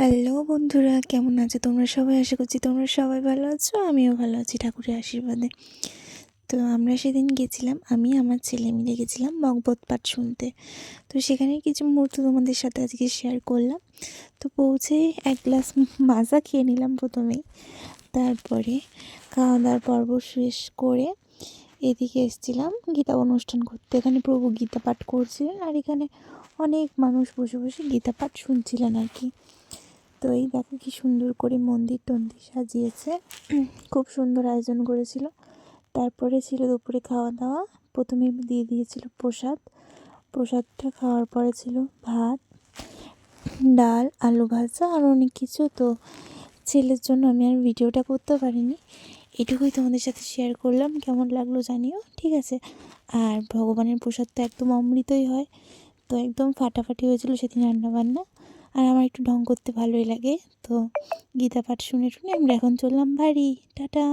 Hello বন্ধুরা, কেমন আছো তোমরা সবাই? আশা করছি তোমরা সবাই ভালো আছো, আমিও ভালো আছি ঠাকুরের আশীর্বাদে। তো আমরা সেদিন গেছিলাম, আমি আমার ছেলে মিলে গেছিলাম মগবত পাঠ শুনতে। তো সেখানে কিছু মুহূর্ত তোমাদের সাথে আজকে শেয়ার করলাম। তো পৌঁছে এক গ্লাস মাজা খেয়ে নিলাম প্রথমেই, তারপরে খাওয়া দাওয়ার পর্ব শেষ করে এদিকে এসেছিলাম গীতা অনুষ্ঠান করতে। এখানে প্রভু গীতা পাঠ করছিলেন আর এখানে অনেক মানুষ বসে বসে গীতা পাঠ শুনছিলেন আর কি। তো এই দেখো কি সুন্দর করে মন্দির টন্দির সাজিয়েছে, খুব সুন্দর আয়োজন করেছিল। তারপরে ছিল দুপুরে খাওয়া দাওয়া। প্রথমে দিয়ে দিয়েছিল প্রসাদটা খাওয়ার পরে ছিল ভাত, ডাল, আলু ভাজা আর অনেক কিছু। তো ছেলের জন্য আমি আর ভিডিওটা করতে পারিনি, এটুকুই তোমাদের সাথে শেয়ার করলাম। কেমন লাগলো জানিও, ঠিক আছে? আর ভগবানের প্রসাদ তো একদম অমৃতই হয়, তো একদম ফাটাফাটি হয়েছিল সেদিন রান্নাবান্না। আর আমার একটু ঢং করতে ভালোই লাগে। তো গীতা পাঠ শুনে আমরা এখন চললাম বাড়ি। টাটা।